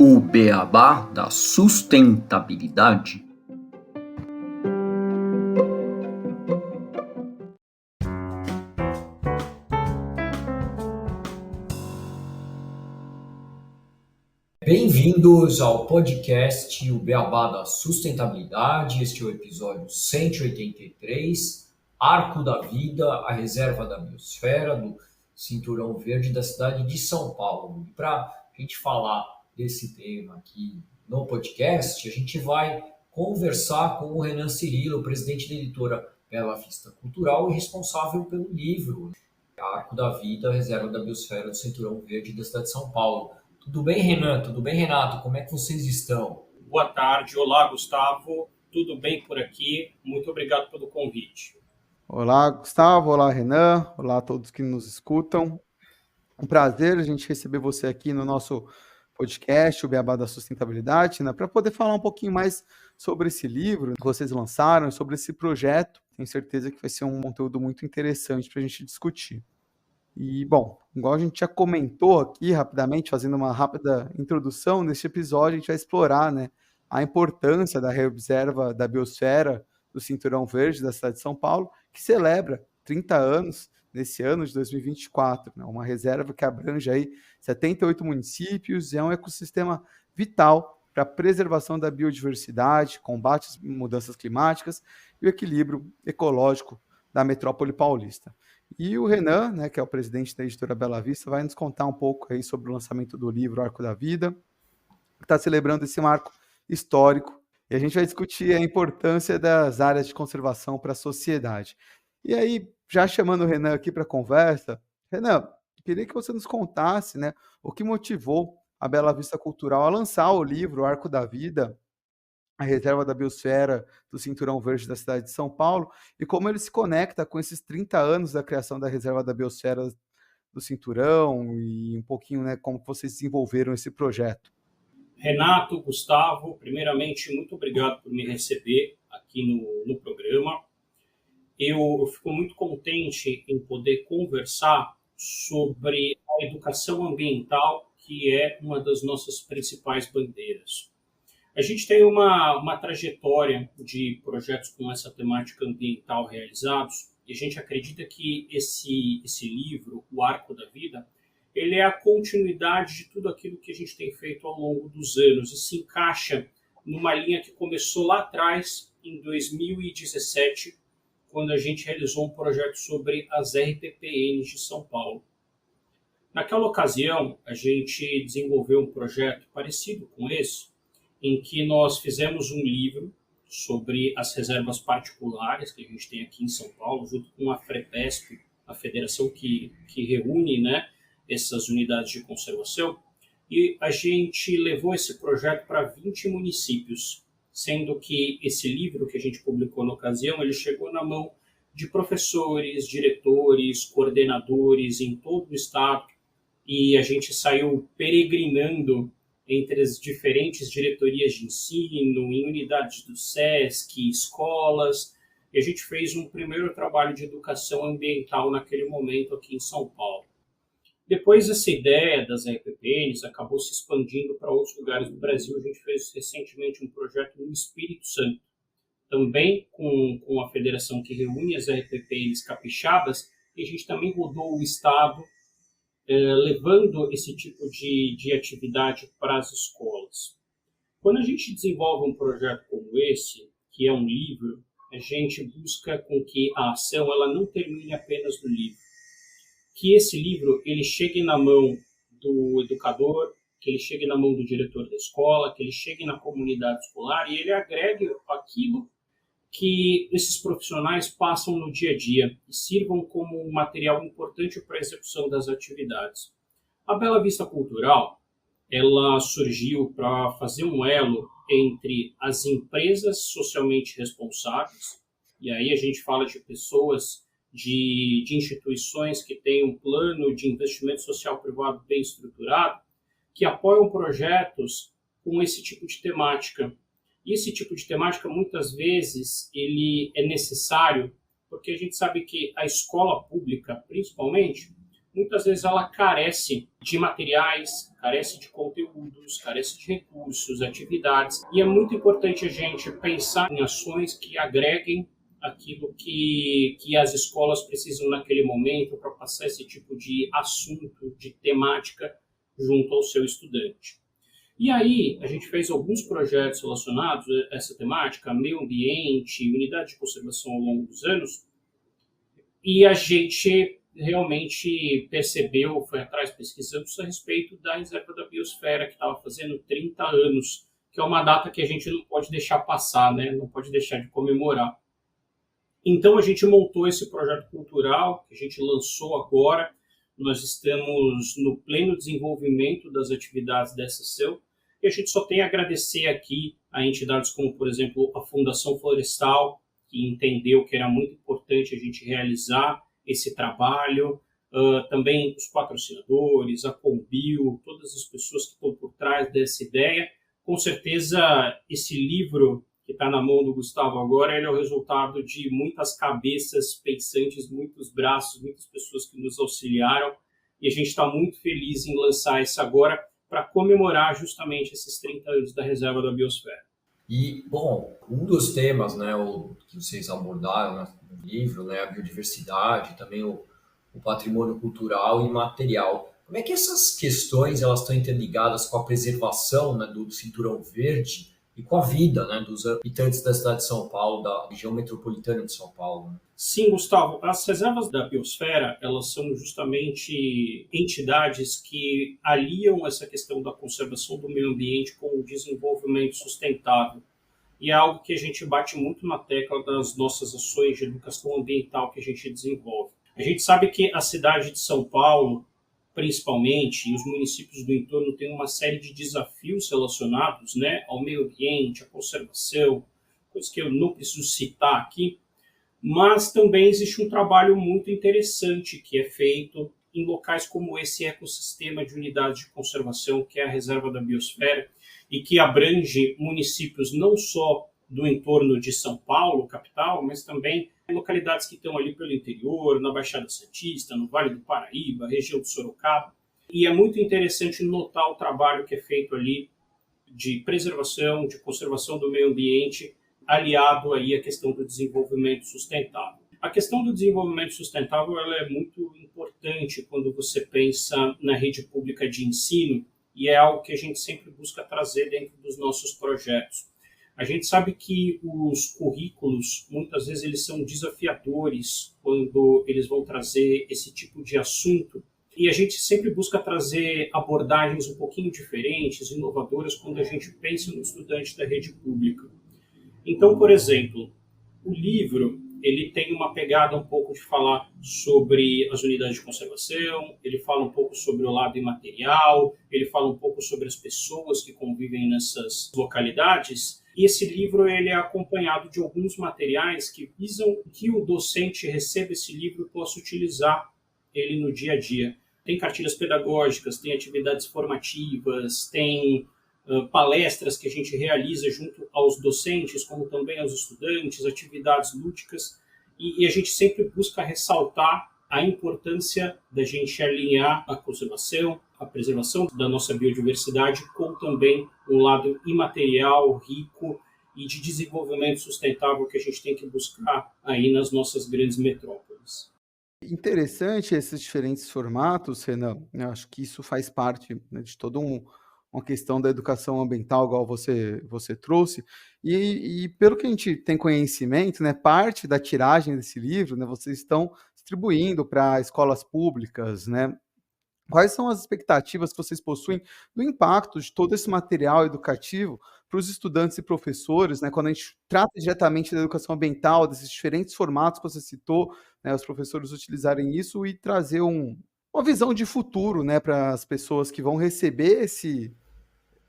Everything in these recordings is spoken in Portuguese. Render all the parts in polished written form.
O beabá da sustentabilidade. Bem-vindos ao podcast O Beabá da Sustentabilidade. Este é o episódio 183, Arco da Vida, a reserva da biosfera do Cinturão Verde da cidade de São Paulo. E para a gente falar desse tema aqui no podcast, a gente vai conversar com o Renan Cirilo, presidente da editora Bela Vista Cultural e responsável pelo livro Arco da Vida, a reserva da biosfera do Cinturão Verde da cidade de São Paulo. Tudo bem, Renan? Tudo bem, Renato? Como é que vocês estão? Boa tarde. Olá, Gustavo. Tudo bem por aqui? Muito obrigado pelo convite. Olá, Gustavo. Olá, Renan. Olá a todos que nos escutam. Um prazer a gente receber você aqui no nosso podcast, o Beabá da Sustentabilidade, né, para poder falar um pouquinho mais sobre esse livro que vocês lançaram, sobre esse projeto. Tenho certeza que vai ser um conteúdo muito interessante para a gente discutir. E, bom, igual a gente já comentou aqui rapidamente, fazendo uma rápida introdução, neste episódio a gente vai explorar, né, a importância da reserva da biosfera do Cinturão Verde da cidade de São Paulo, que celebra 30 anos nesse ano de 2024, né, uma reserva que abrange aí 78 municípios e é um ecossistema vital para a preservação da biodiversidade, combate às mudanças climáticas e o equilíbrio ecológico da metrópole paulista. E o Renan, né, que é o presidente da editora Bela Vista, vai nos contar um pouco aí sobre o lançamento do livro Arco da Vida, que está celebrando esse marco histórico. E a gente vai discutir a importância das áreas de conservação para a sociedade. E aí, já chamando o Renan aqui para a conversa, Renan, queria que você nos contasse, né, o que motivou a Bela Vista Cultural a lançar o livro Arco da Vida, a reserva da biosfera do Cinturão Verde da cidade de São Paulo, e como ele se conecta com esses 30 anos da criação da reserva da biosfera do Cinturão e um pouquinho, né, como vocês desenvolveram esse projeto. Renato, Gustavo, primeiramente, muito obrigado por me receber aqui no programa. Eu fico muito contente em poder conversar sobre a educação ambiental, que é uma das nossas principais bandeiras. A gente tem uma trajetória de projetos com essa temática ambiental realizados e a gente acredita que esse livro, O Arco da Vida, ele é a continuidade de tudo aquilo que a gente tem feito ao longo dos anos e se encaixa numa linha que começou lá atrás, em 2017, quando a gente realizou um projeto sobre as RPPNs de São Paulo. Naquela ocasião, a gente desenvolveu um projeto parecido com esse, em que nós fizemos um livro sobre as reservas particulares que a gente tem aqui em São Paulo, junto com a FREPESP, a federação que reúne, né, essas unidades de conservação, e a gente levou esse projeto para 20 municípios, sendo que esse livro que a gente publicou na ocasião, ele chegou na mão de professores, diretores, coordenadores em todo o estado, e a gente saiu peregrinando entre as diferentes diretorias de ensino, em unidades do SESC, escolas, e a gente fez um primeiro trabalho de educação ambiental naquele momento aqui em São Paulo. Depois essa ideia das RPPNs acabou se expandindo para outros lugares do Brasil. A gente fez recentemente um projeto no Espírito Santo, também com a federação que reúne as RPPNs capixabas, e a gente também rodou o estado levando esse tipo de atividade para as escolas. Quando a gente desenvolve um projeto como esse, que é um livro, a gente busca com que a ação ela não termine apenas no livro. Que esse livro ele chegue na mão do educador, que ele chegue na mão do diretor da escola, que ele chegue na comunidade escolar e ele agregue aquilo que esses profissionais passam no dia a dia e sirvam como um material importante para a execução das atividades. A Bela Vista Cultural, ela surgiu para fazer um elo entre as empresas socialmente responsáveis, e aí a gente fala de pessoas, de instituições que têm um plano de investimento social privado bem estruturado, que apoiam projetos com esse tipo de temática. E esse tipo de temática, muitas vezes, ele é necessário porque a gente sabe que a escola pública, principalmente, muitas vezes ela carece de materiais, carece de conteúdos, carece de recursos, atividades, e é muito importante a gente pensar em ações que agreguem aquilo que as escolas precisam naquele momento para passar esse tipo de assunto, de temática junto ao seu estudante. E aí, a gente fez alguns projetos relacionados a essa temática, meio ambiente, unidade de conservação ao longo dos anos, e a gente realmente percebeu, foi atrás pesquisando a respeito da Reserva da Biosfera, que estava fazendo 30 anos, que é uma data que a gente não pode deixar passar, né? Não pode deixar de comemorar. Então, a gente montou esse projeto cultural, que a gente lançou agora. Nós estamos no pleno desenvolvimento das atividades dessa ação, e a gente só tem a agradecer aqui a entidades como, por exemplo, a Fundação Florestal, que entendeu que era muito importante a gente realizar esse trabalho, também os patrocinadores, a Combio, todas as pessoas que estão por trás dessa ideia. Com certeza, esse livro que está na mão do Gustavo agora, ele é o resultado de muitas cabeças pensantes, muitos braços, muitas pessoas que nos auxiliaram, e a gente está muito feliz em lançar isso agora para comemorar justamente esses 30 anos da Reserva da Biosfera. E, bom, um dos temas, né, que vocês abordaram, né, no livro, né, a biodiversidade, também o patrimônio cultural e material. Como é que essas questões elas estão interligadas com a preservação, né, do cinturão verde e com a vida, né, dos habitantes da cidade de São Paulo, da região metropolitana de São Paulo, né? Sim, Gustavo, as reservas da biosfera, elas são justamente entidades que aliam essa questão da conservação do meio ambiente com o desenvolvimento sustentável. E é algo que a gente bate muito na tecla das nossas ações de educação ambiental que a gente desenvolve. A gente sabe que a cidade de São Paulo, principalmente, e os municípios do entorno têm uma série de desafios relacionados, né, ao meio ambiente, à conservação, coisas que eu não preciso citar aqui, mas também existe um trabalho muito interessante que é feito em locais como esse ecossistema de unidades de conservação, que é a Reserva da Biosfera, e que abrange municípios não só do entorno de São Paulo, capital, mas também localidades que estão ali pelo interior, na Baixada Santista, no Vale do Paraíba, região de Sorocaba. E é muito interessante notar o trabalho que é feito ali de preservação, de conservação do meio ambiente, aliado aí à questão do desenvolvimento sustentável. A questão do desenvolvimento sustentável ela é muito importante quando você pensa na rede pública de ensino, e é algo que a gente sempre busca trazer dentro dos nossos projetos. A gente sabe que os currículos, muitas vezes, eles são desafiadores quando eles vão trazer esse tipo de assunto. E a gente sempre busca trazer abordagens um pouquinho diferentes, inovadoras, quando a gente pensa no estudante da rede pública. Então, por exemplo, o livro ele tem uma pegada um pouco de falar sobre as unidades de conservação, ele fala um pouco sobre o lado imaterial, ele fala um pouco sobre as pessoas que convivem nessas localidades. E esse livro ele é acompanhado de alguns materiais que visam que o docente receba esse livro e possa utilizar ele no dia a dia. Tem cartilhas pedagógicas, tem atividades formativas, tem palestras que a gente realiza junto aos docentes, como também aos estudantes, atividades lúdicas, e a gente sempre busca ressaltar a importância da gente alinhar a conservação, a preservação da nossa biodiversidade com também um lado imaterial, rico e de desenvolvimento sustentável que a gente tem que buscar aí nas nossas grandes metrópoles. Interessante esses diferentes formatos, Renan. Eu acho que isso faz parte, né, de toda uma questão da educação ambiental, igual você trouxe. E pelo que a gente tem conhecimento, né, parte da tiragem desse livro, né, vocês estão distribuindo para escolas públicas, né? Quais são as expectativas que vocês possuem do impacto de todo esse material educativo para os estudantes e professores, né, quando a gente trata diretamente da educação ambiental, desses diferentes formatos que você citou, né, os professores utilizarem isso e trazer uma visão de futuro, né, para as pessoas que vão receber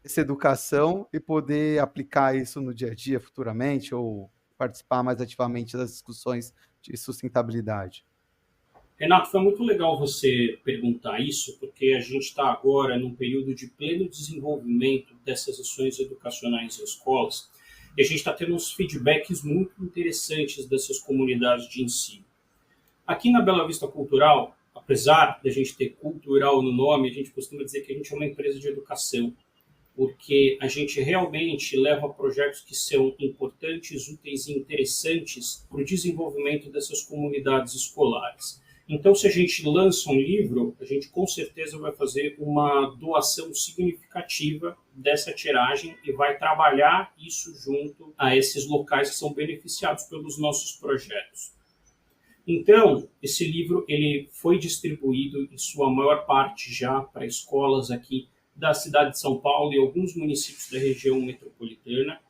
essa educação e poder aplicar isso no dia a dia futuramente ou participar mais ativamente das discussões de sustentabilidade? Renato, foi muito legal você perguntar isso, porque a gente está agora num período de pleno desenvolvimento dessas ações educacionais em escolas. E a gente está tendo uns feedbacks muito interessantes dessas comunidades de ensino. Aqui na Bela Vista Cultural, apesar de a gente ter cultural no nome, a gente costuma dizer que a gente é uma empresa de educação, porque a gente realmente leva projetos que são importantes, úteis e interessantes para o desenvolvimento dessas comunidades escolares. Então, se a gente lança um livro, a gente com certeza vai fazer uma doação significativa dessa tiragem e vai trabalhar isso junto a esses locais que são beneficiados pelos nossos projetos. Então, esse livro ele foi distribuído em sua maior parte já para escolas aqui da cidade de São Paulo e alguns municípios da região metropolitana.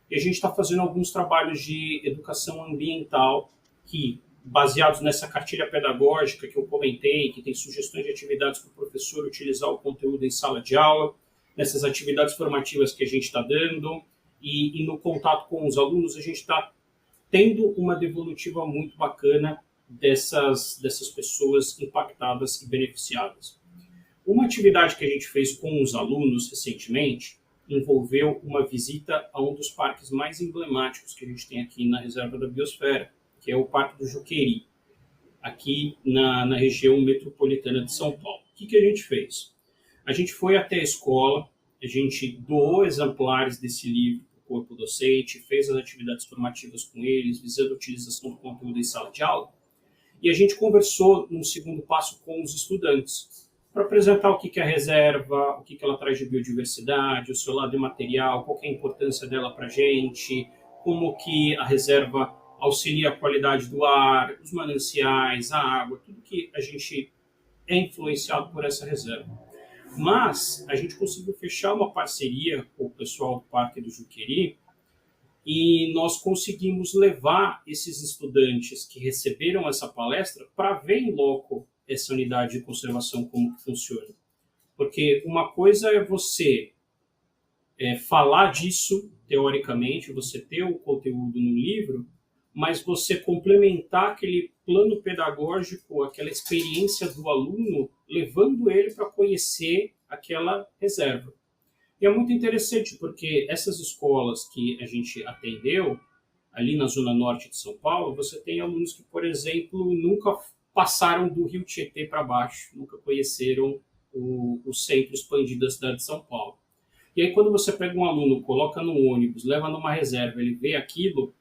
E a gente está fazendo alguns trabalhos de educação ambiental que, baseados nessa cartilha pedagógica que eu comentei, que tem sugestões de atividades para o professor utilizar o conteúdo em sala de aula, nessas atividades formativas que a gente está dando, e no contato com os alunos, a gente está tendo uma devolutiva muito bacana dessas pessoas impactadas e beneficiadas. Uma atividade que a gente fez com os alunos recentemente envolveu uma visita a um dos parques mais emblemáticos que a gente tem aqui na Reserva da Biosfera, que é o Parque do Juqueri, aqui na região metropolitana de São Paulo. O que a gente fez? A gente foi até a escola, a gente doou exemplares desse livro para o corpo docente, fez as atividades formativas com eles, visando a utilização do conteúdo em sala de aula, e a gente conversou, num segundo passo, com os estudantes, para apresentar o que é a reserva, o que ela traz de biodiversidade, o seu lado imaterial, qual que é a importância dela para a gente, como que a reserva auxilia a qualidade do ar, os mananciais, a água, tudo que a gente é influenciado por essa reserva. Mas a gente conseguiu fechar uma parceria com o pessoal do Parque do Juqueri e nós conseguimos levar esses estudantes que receberam essa palestra para ver em loco essa unidade de conservação, como que funciona. Porque uma coisa é você falar disso, teoricamente, você ter o conteúdo no livro, mas você complementar aquele plano pedagógico, aquela experiência do aluno, levando ele para conhecer aquela reserva. E é muito interessante, porque essas escolas que a gente atendeu, ali na Zona Norte de São Paulo, você tem alunos que, por exemplo, nunca passaram do Rio Tietê para baixo, nunca conheceram o centro expandido da cidade de São Paulo. E aí, quando você pega um aluno, coloca no ônibus, leva numa reserva, ele vê aquilo,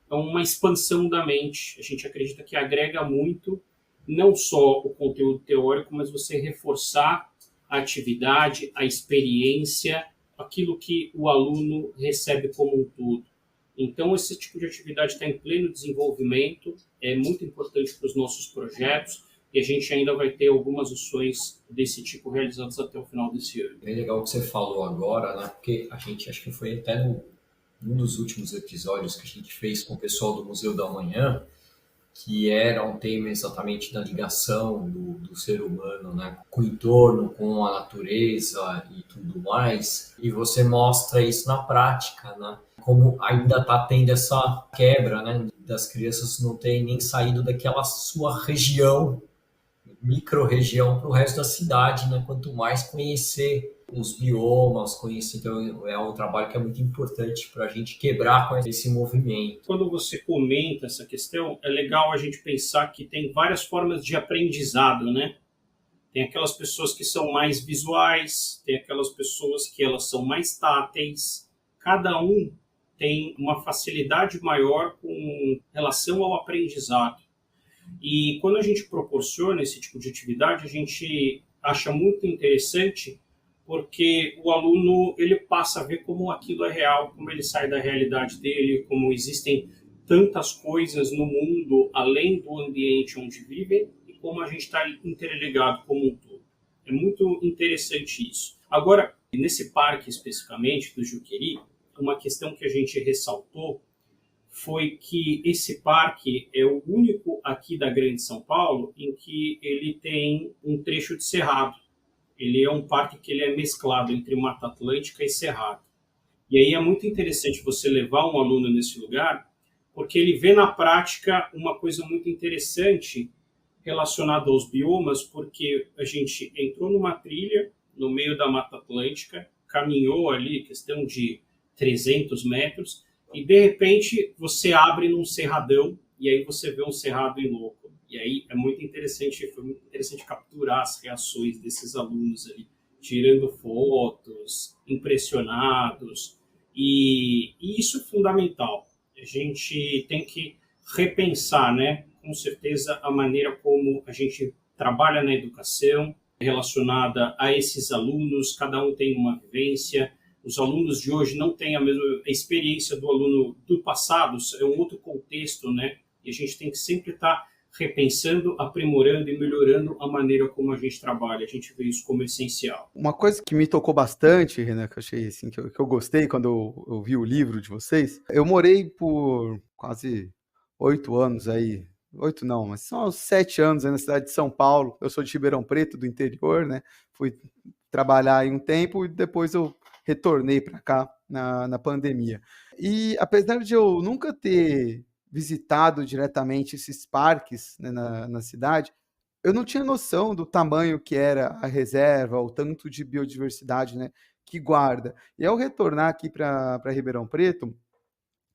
é uma expansão da mente. A gente acredita que agrega muito, não só o conteúdo teórico, mas você reforçar a atividade, a experiência, aquilo que o aluno recebe como um todo. Então, esse tipo de atividade está em pleno desenvolvimento, é muito importante para os nossos projetos, e a gente ainda vai ter algumas ações desse tipo realizadas até o final desse ano. Bem legal o que você falou agora, né? Porque a gente, acho que foi até num dos últimos episódios que a gente fez com o pessoal do Museu da Manhã, que era um tema exatamente da ligação do ser humano, né, com o entorno, com a natureza e tudo mais. E você mostra isso na prática, né? Como ainda está tendo essa quebra, né, das crianças não terem nem saído daquela sua região, micro-região, para o resto da cidade, né? Quanto mais conhecer os biomas, conhecer, então é um trabalho que é muito importante para a gente quebrar com esse movimento. Quando você comenta essa questão, é legal a gente pensar que tem várias formas de aprendizado, né? Tem aquelas pessoas que são mais visuais, tem aquelas pessoas que elas são mais táteis. Cada um tem uma facilidade maior com relação ao aprendizado. E quando a gente proporciona esse tipo de atividade, a gente acha muito interessante, porque o aluno ele passa a ver como aquilo é real, como ele sai da realidade dele, como existem tantas coisas no mundo além do ambiente onde vivem e como a gente está interligado como um todo. É muito interessante isso. Agora, nesse parque especificamente do Juqueri, uma questão que a gente ressaltou foi que esse parque é o único aqui da Grande São Paulo em que ele tem um trecho de cerrado. Ele é um parque que ele é mesclado entre Mata Atlântica e Cerrado. E aí é muito interessante você levar um aluno nesse lugar, porque ele vê na prática uma coisa muito interessante relacionada aos biomas, porque a gente entrou numa trilha no meio da Mata Atlântica, caminhou ali, questão de 300 metros, e de repente você abre num cerradão e aí você vê um cerrado em loco. E aí é muito interessante, foi muito interessante capturar as reações desses alunos ali, tirando fotos, impressionados, e isso é fundamental. A gente tem que repensar, né, com certeza, a maneira como a gente trabalha na educação relacionada a esses alunos, cada um tem uma vivência. Os alunos de hoje não têm a mesma experiência do aluno do passado, é um outro contexto, né? E a gente tem que sempre estar repensando, aprimorando e melhorando a maneira como a gente trabalha. A gente vê isso como essencial. Uma coisa que me tocou bastante, Renan, que eu achei assim, que eu gostei quando eu vi o livro de vocês, eu morei por quase 8 anos aí, 8 não, mas são uns 7 anos aí na cidade de São Paulo. Eu sou de Ribeirão Preto, do interior, né? Fui trabalhar aí um tempo e depois eu retornei para cá na pandemia. E apesar de eu nunca ter visitado diretamente esses parques, né, na cidade, eu não tinha noção do tamanho que era a reserva, o tanto de biodiversidade, né, que guarda. E ao retornar aqui para Ribeirão Preto,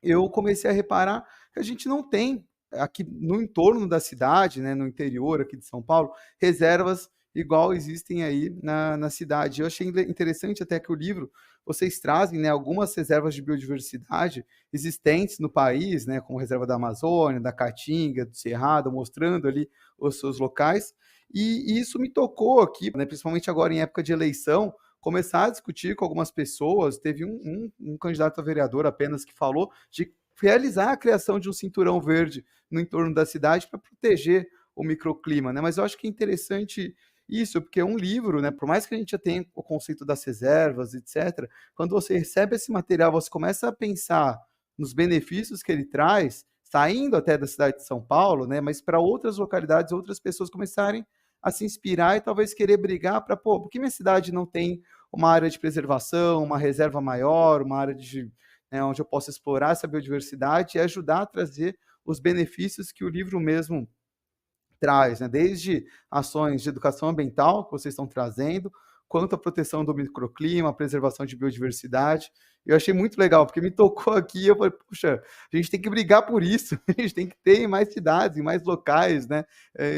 eu comecei a reparar que a gente não tem aqui no entorno da cidade, né, no interior aqui de São Paulo, reservas igual existem aí na cidade. Eu achei interessante até que o livro, vocês trazem, né, algumas reservas de biodiversidade existentes no país, né, como a reserva da Amazônia, da Caatinga, do Cerrado, mostrando ali os seus locais. E isso me tocou aqui, né, principalmente agora em época de eleição, começar a discutir com algumas pessoas. Teve um candidato a vereador apenas que falou de realizar a criação de um cinturão verde no entorno da cidade para proteger o microclima, né? Mas eu acho que é interessante isso, porque é um livro, né? Por mais que a gente já tenha o conceito das reservas, etc., quando você recebe esse material, você começa a pensar nos benefícios que ele traz, saindo até da cidade de São Paulo, né? Mas para outras localidades, outras pessoas começarem a se inspirar e talvez querer brigar para, pô, por que minha cidade não tem uma área de preservação, uma reserva maior, uma área de, né, onde eu possa explorar essa biodiversidade e ajudar a trazer os benefícios que o livro mesmo traz, né? Desde ações de educação ambiental que vocês estão trazendo, quanto a proteção do microclima, a preservação de biodiversidade. Eu achei muito legal, porque me tocou aqui, eu falei, puxa, a gente tem que brigar por isso, a gente tem que ter em mais cidades, em mais locais, né?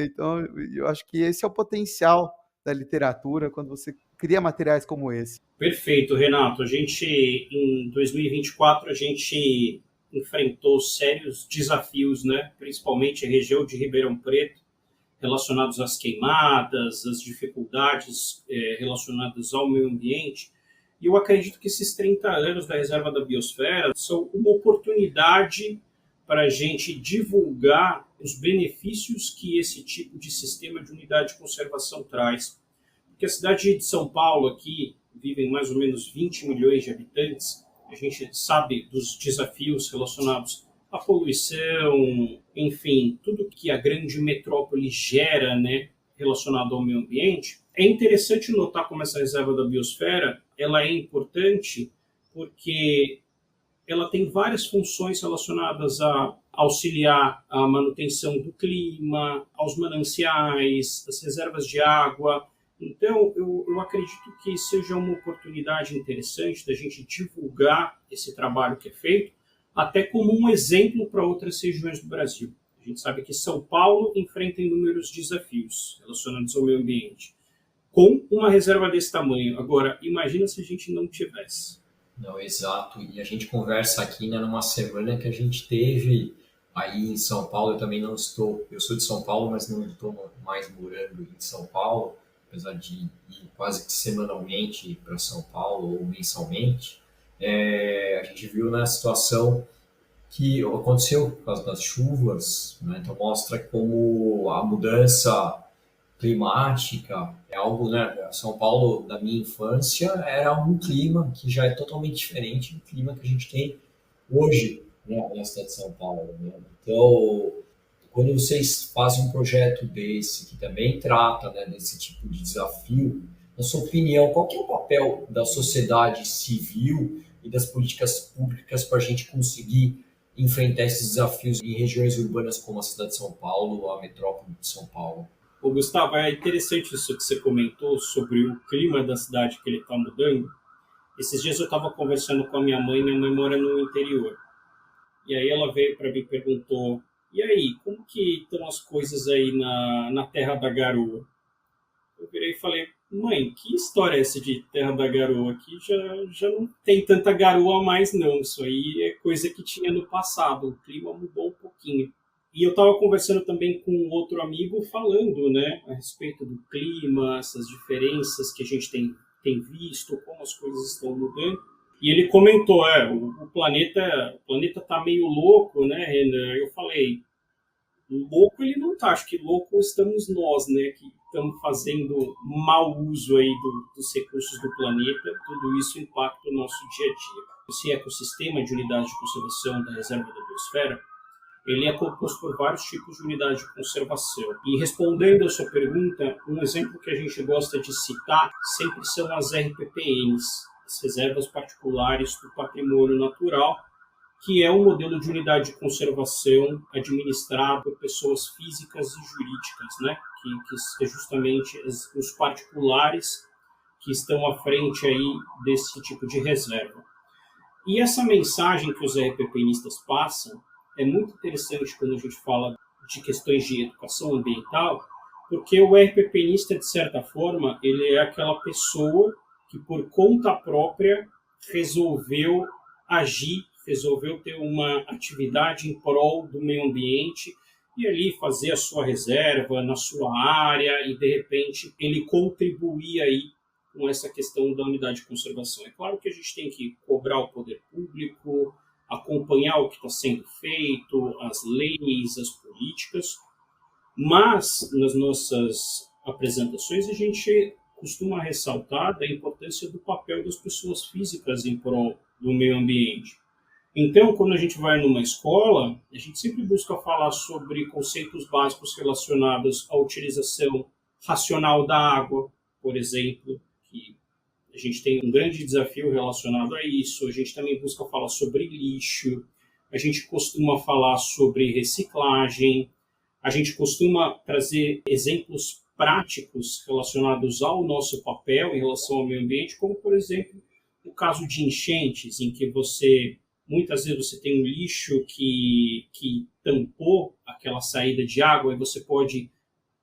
Então, eu acho que esse é o potencial da literatura, quando você cria materiais como esse. Perfeito, Renato. A gente, em 2024, a gente enfrentou sérios desafios, né? Principalmente a região de Ribeirão Preto, relacionados às queimadas, às dificuldades relacionadas ao meio ambiente. E eu acredito que esses 30 anos da Reserva da Biosfera são uma oportunidade para a gente divulgar os benefícios que esse tipo de sistema de unidade de conservação traz. Porque a cidade de São Paulo aqui vivem mais ou menos 20 milhões de habitantes. A gente sabe dos desafios relacionados à poluição, enfim, tudo que a grande metrópole gera, né, relacionado ao meio ambiente. É interessante notar como essa reserva da biosfera ela é importante porque ela tem várias funções relacionadas a auxiliar a manutenção do clima, aos mananciais, às reservas de água. Então, eu acredito que seja uma oportunidade interessante da gente divulgar esse trabalho que é feito, até como um exemplo para outras regiões do Brasil. A gente sabe que São Paulo enfrenta inúmeros desafios relacionados ao meio ambiente, com uma reserva desse tamanho. Agora, imagina se a gente não tivesse. Não, exato. E a gente conversa aqui, né, numa semana que a gente teve aí em São Paulo. Eu também não estou... Eu sou de São Paulo, mas não estou mais morando em São Paulo, apesar de ir quase que semanalmente para São Paulo ou mensalmente. A gente viu na situação que aconteceu por causa das chuvas, né? Então mostra como a mudança climática é algo, né? São Paulo da minha infância era um clima que já é totalmente diferente do clima que a gente tem hoje, né, na cidade de São Paulo, né? Então, quando vocês fazem um projeto desse, que também trata, né, desse tipo de desafio, na sua opinião, qual que é o papel da sociedade civil e das políticas públicas para a gente conseguir enfrentar esses desafios em regiões urbanas como a cidade de São Paulo ou a metrópole de São Paulo? Ô, Gustavo, é interessante isso que você comentou sobre o clima da cidade que ele está mudando. Esses dias eu estava conversando com a minha mãe mora no interior. E aí ela veio para mim e perguntou: e aí, como que estão as coisas aí na Terra da Garoa? Eu virei e falei: mãe, que história é essa de Terra da Garoa? Aqui já não tem tanta garoa mais não, isso aí é coisa que tinha no passado, o clima mudou um pouquinho. E eu estava conversando também com outro amigo falando, né, a respeito do clima, essas diferenças que a gente tem visto, como as coisas estão mudando. E ele comentou: o planeta tá meio louco, né, Renan? Eu falei: louco ele não tá, acho que louco estamos nós, né, que estamos fazendo mau uso aí dos recursos do planeta, tudo isso impacta o nosso dia a dia. Esse ecossistema de unidades de conservação da reserva da biosfera, ele é composto por vários tipos de unidades de conservação. E respondendo a sua pergunta, um exemplo que a gente gosta de citar sempre são as RPPNs, as Reservas Particulares do Patrimônio Natural, que é um modelo de unidade de conservação administrado por pessoas físicas e jurídicas, né? Que é justamente os particulares que estão à frente aí desse tipo de reserva. E essa mensagem que os RPPnistas passam é muito interessante quando a gente fala de questões de educação ambiental, porque o RPPnista, de certa forma, ele é aquela pessoa que, por conta própria, resolveu agir, resolveu ter uma atividade em prol do meio ambiente e ali fazer a sua reserva na sua área e, de repente, ele contribuir aí com essa questão da unidade de conservação. É claro que a gente tem que cobrar o poder público, acompanhar o que está sendo feito, as leis, as políticas, mas nas nossas apresentações a gente costuma ressaltar da importância do papel das pessoas físicas em prol do meio ambiente. Então, quando a gente vai numa escola, a gente sempre busca falar sobre conceitos básicos relacionados à utilização racional da água, por exemplo, que a gente tem um grande desafio relacionado a isso. A gente também busca falar sobre lixo, a gente costuma falar sobre reciclagem, a gente costuma trazer exemplos práticos relacionados ao nosso papel em relação ao meio ambiente, como, por exemplo, o caso de enchentes, em que muitas vezes você tem um lixo que tampou aquela saída de água e você pode,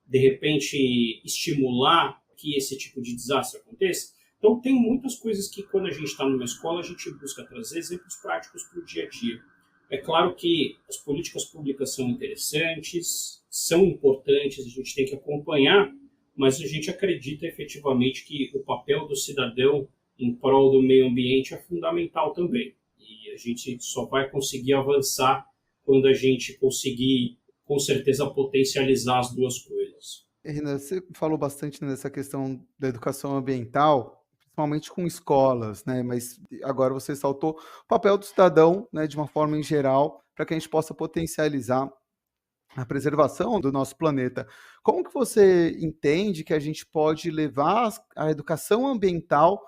de repente, estimular que esse tipo de desastre aconteça. Então, tem muitas coisas que, quando a gente está numa escola, a gente busca trazer exemplos práticos para o dia a dia. É claro que as políticas públicas são interessantes, são importantes, a gente tem que acompanhar, mas a gente acredita efetivamente que o papel do cidadão em prol do meio ambiente é fundamental também. E a gente só vai conseguir avançar quando a gente conseguir, com certeza, potencializar as duas coisas. Renan, você falou bastante nessa questão da educação ambiental, principalmente com escolas, né? Mas agora você saltou o papel do cidadão, né, de uma forma em geral, para que a gente possa potencializar a preservação do nosso planeta. Como que você entende que a gente pode levar a educação ambiental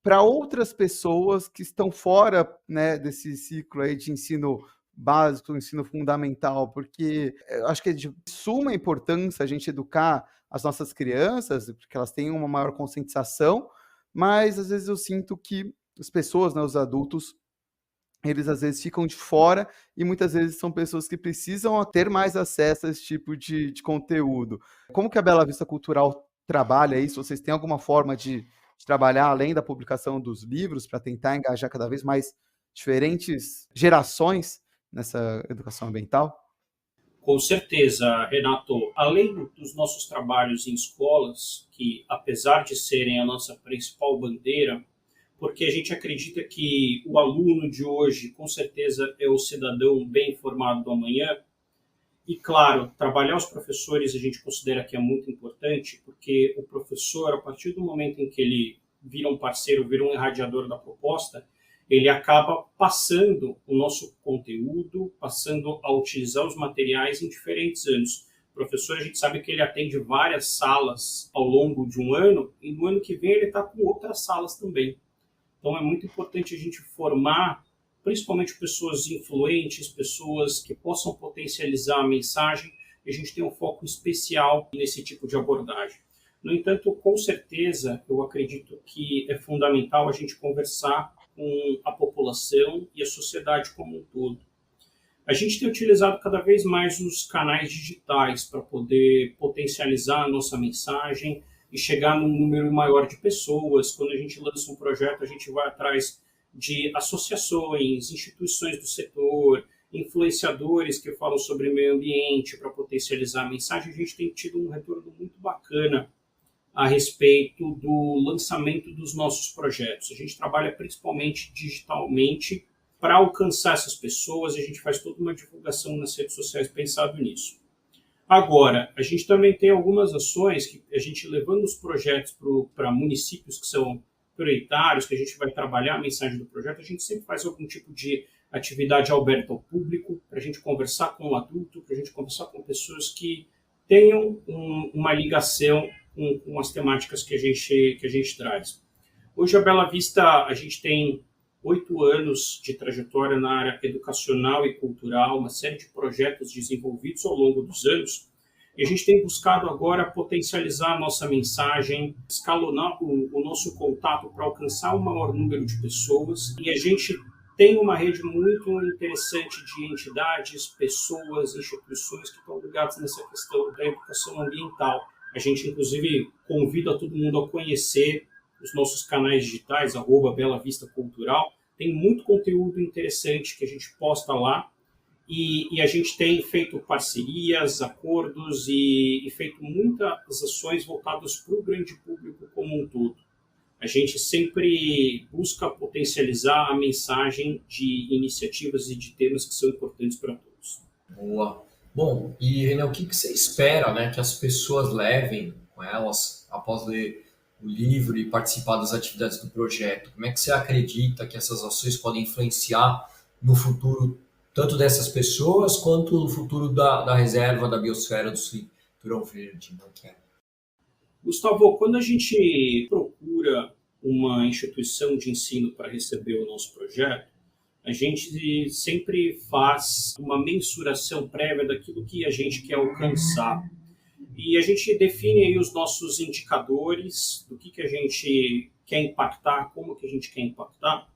para outras pessoas que estão fora, né, desse ciclo aí de ensino básico, ensino fundamental? Porque eu acho que é de suma importância a gente educar as nossas crianças, porque elas têm uma maior conscientização, mas às vezes eu sinto que as pessoas, né, os adultos, eles às vezes ficam de fora e muitas vezes são pessoas que precisam ter mais acesso a esse tipo de conteúdo. Como que a Bela Vista Cultural trabalha isso? Vocês têm alguma forma de trabalhar além da publicação dos livros para tentar engajar cada vez mais diferentes gerações nessa educação ambiental? Com certeza, Renato. Além dos nossos trabalhos em escolas, que apesar de serem a nossa principal bandeira, porque a gente acredita que o aluno de hoje, com certeza, é o cidadão bem informado do amanhã. E, claro, trabalhar os professores a gente considera que é muito importante, porque o professor, a partir do momento em que ele vira um parceiro, vira um irradiador da proposta, ele acaba passando o nosso conteúdo, passando a utilizar os materiais em diferentes anos. O professor, a gente sabe que ele atende várias salas ao longo de um ano, e no ano que vem ele está com outras salas também. Então, é muito importante a gente formar, principalmente pessoas influentes, pessoas que possam potencializar a mensagem, e a gente tem um foco especial nesse tipo de abordagem. No entanto, com certeza, eu acredito que é fundamental a gente conversar com a população e a sociedade como um todo. A gente tem utilizado cada vez mais os canais digitais para poder potencializar a nossa mensagem e chegar num número maior de pessoas. Quando a gente lança um projeto, a gente vai atrás de associações, instituições do setor, influenciadores que falam sobre meio ambiente para potencializar a mensagem. A gente tem tido um retorno muito bacana a respeito do lançamento dos nossos projetos. A gente trabalha principalmente digitalmente para alcançar essas pessoas, a gente faz toda uma divulgação nas redes sociais pensado nisso. Agora, a gente também tem algumas ações que a gente levando os projetos para municípios que são prioritários, que a gente vai trabalhar a mensagem do projeto, a gente sempre faz algum tipo de atividade aberta ao público, para a gente conversar com o adulto, para a gente conversar com pessoas que tenham uma ligação com as temáticas que a gente traz. Hoje, a Bela Vista, a gente tem 8 anos de trajetória na área educacional e cultural, uma série de projetos desenvolvidos ao longo dos anos, e a gente tem buscado agora potencializar a nossa mensagem, escalonar o nosso contato para alcançar um maior número de pessoas, e a gente tem uma rede muito interessante de entidades, pessoas, instituições que estão ligadas nessa questão da educação ambiental. A gente, inclusive, convida todo mundo a conhecer os nossos canais digitais, @BelaVistaCultural. Tem muito conteúdo interessante que a gente posta lá e a gente tem feito parcerias, acordos e feito muitas ações voltadas para o grande público como um todo. A gente sempre busca potencializar a mensagem de iniciativas e de temas que são importantes para todos. Boa. Bom, e Renan, o que você espera, né, que as pessoas levem com elas após ler o livro e participar das atividades do projeto? Como é que você acredita que essas ações podem influenciar no futuro tanto dessas pessoas quanto no futuro da reserva da biosfera do Cinturão Verde? Gustavo, quando a gente procura uma instituição de ensino para receber o nosso projeto, a gente sempre faz uma mensuração prévia daquilo que a gente quer alcançar. E a gente define aí os nossos indicadores, do que a gente quer impactar, como que a gente quer impactar.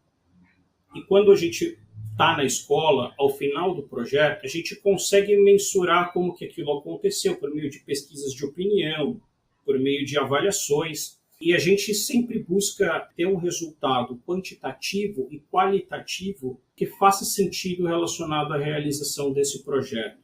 E quando a gente está na escola, ao final do projeto, a gente consegue mensurar como que aquilo aconteceu por meio de pesquisas de opinião, por meio de avaliações. E a gente sempre busca ter um resultado quantitativo e qualitativo que faça sentido relacionado à realização desse projeto.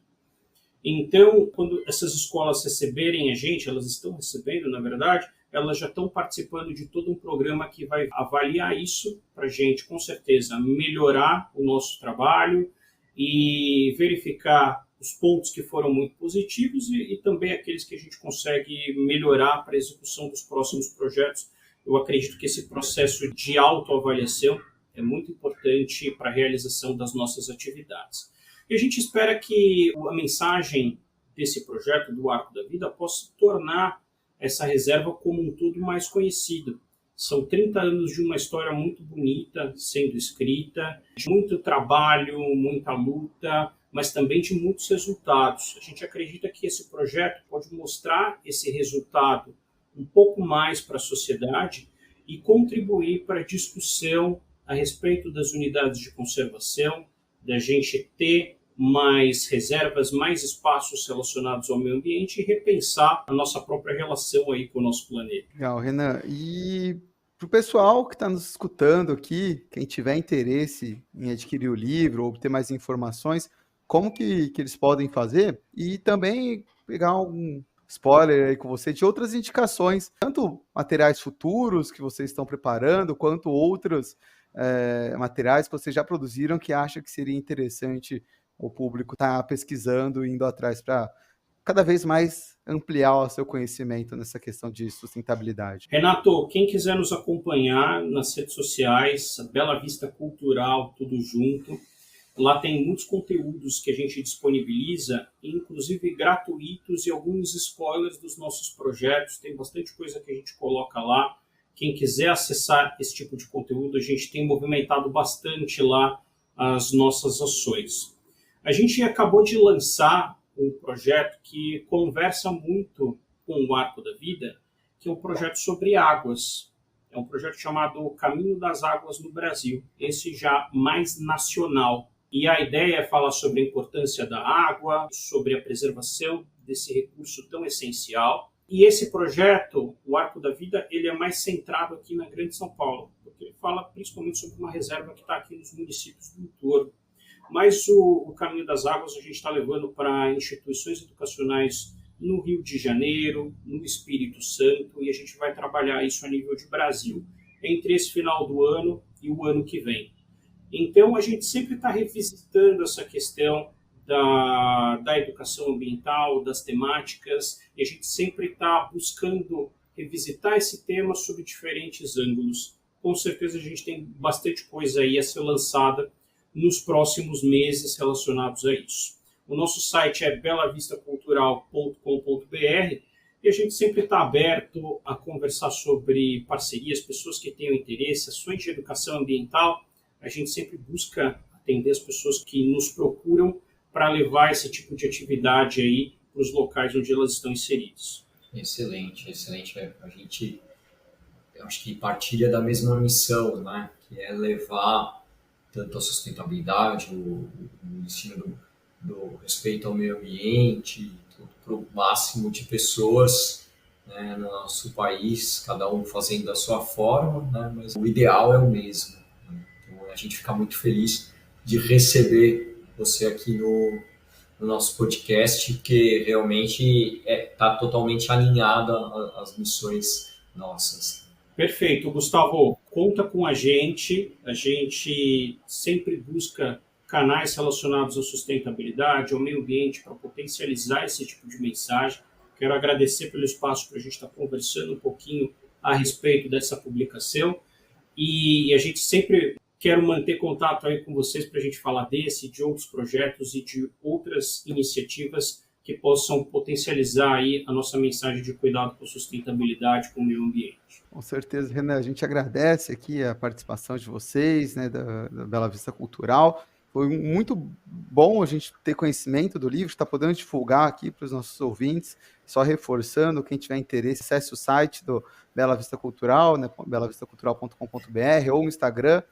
Então, quando essas escolas receberem a gente, elas estão recebendo, na verdade, elas já estão participando de todo um programa que vai avaliar isso para a gente, com certeza, melhorar o nosso trabalho e verificar os pontos que foram muito positivos e também aqueles que a gente consegue melhorar para a execução dos próximos projetos. Eu acredito que esse processo de autoavaliação é muito importante para a realização das nossas atividades. E a gente espera que a mensagem desse projeto do Arco da Vida possa tornar essa reserva como um todo mais conhecida. São 30 anos de uma história muito bonita sendo escrita, de muito trabalho, muita luta, mas também de muitos resultados. A gente acredita que esse projeto pode mostrar esse resultado um pouco mais para a sociedade e contribuir para a discussão a respeito das unidades de conservação, da gente ter mais reservas, mais espaços relacionados ao meio ambiente e repensar a nossa própria relação aí com o nosso planeta. Legal, Renan. E para o pessoal que está nos escutando aqui, quem tiver interesse em adquirir o livro ou obter mais informações, como que eles podem fazer? E também pegar um spoiler aí com você de outras indicações, tanto materiais futuros que vocês estão preparando, quanto outros materiais que vocês já produziram que acha que seria interessante o público estar pesquisando e indo atrás para cada vez mais ampliar o seu conhecimento nessa questão de sustentabilidade. Renato, quem quiser nos acompanhar nas redes sociais, Bela Vista Cultural, tudo junto, lá tem muitos conteúdos que a gente disponibiliza, inclusive gratuitos e alguns spoilers dos nossos projetos, tem bastante coisa que a gente coloca lá. Quem quiser acessar esse tipo de conteúdo, a gente tem movimentado bastante lá as nossas ações. A gente acabou de lançar um projeto que conversa muito com o Arco da Vida, que é um projeto sobre águas. é um projeto chamado Caminho das Águas no Brasil, esse já mais nacional. E a ideia é falar sobre a importância da água, sobre a preservação desse recurso tão essencial. E esse projeto, o Arco da Vida, ele é mais centrado aqui na Grande São Paulo, porque ele fala principalmente sobre uma reserva que está aqui nos municípios do entorno. Mas o Caminho das Águas a gente está levando para instituições educacionais no Rio de Janeiro, no Espírito Santo, e a gente vai trabalhar isso a nível de Brasil, entre esse final do ano e o ano que vem. Então, a gente sempre está revisitando essa questão da educação ambiental, das temáticas, e a gente sempre está buscando revisitar esse tema sob diferentes ângulos. Com certeza, a gente tem bastante coisa aí a ser lançada nos próximos meses relacionados a isso. O nosso site é belavistacultural.com.br e a gente sempre está aberto a conversar sobre parcerias, pessoas que tenham interesse, ações de educação ambiental. A gente sempre busca atender as pessoas que nos procuram para levar esse tipo de atividade aí para os locais onde elas estão inseridas. Excelente, excelente. A gente, eu acho que partilha da mesma missão, né? Que é levar tanto a sustentabilidade, o ensino do respeito ao meio ambiente, para o máximo de pessoas, né, no nosso país, cada um fazendo da sua forma, né, mas o ideal é o mesmo. Né? Então, a gente fica muito feliz de receber você aqui no nosso podcast, porque realmente está totalmente alinhado às missões nossas. Perfeito, Gustavo. Conta com a gente sempre busca canais relacionados à sustentabilidade, ao meio ambiente, para potencializar esse tipo de mensagem. Quero agradecer pelo espaço para a gente estar conversando um pouquinho a respeito dessa publicação. E a gente sempre quer manter contato aí com vocês para a gente falar desse, de outros projetos e de outras iniciativas que possam potencializar aí a nossa mensagem de cuidado com a sustentabilidade, com o meio ambiente. Com certeza, Renan, a gente agradece aqui a participação de vocês, né, da Bela Vista Cultural. Foi muito bom a gente ter conhecimento do livro, está podendo divulgar aqui para os nossos ouvintes, só reforçando, quem tiver interesse, acesse o site do Bela Vista Cultural, né, belavistacultural.com.br, ou o Instagram,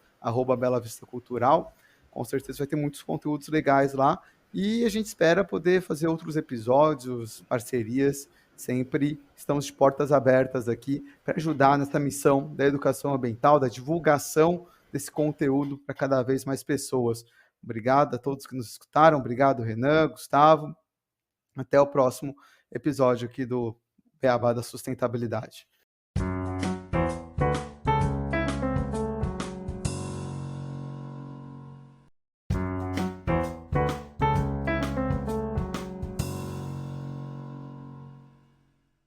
@belavistacultural. Com certeza vai ter muitos conteúdos legais lá, e a gente espera poder fazer outros episódios, parcerias, sempre estamos de portas abertas aqui para ajudar nessa missão da educação ambiental, da divulgação desse conteúdo para cada vez mais pessoas. Obrigado a todos que nos escutaram, obrigado Renan, Gustavo, até o próximo episódio aqui do Beabá da Sustentabilidade.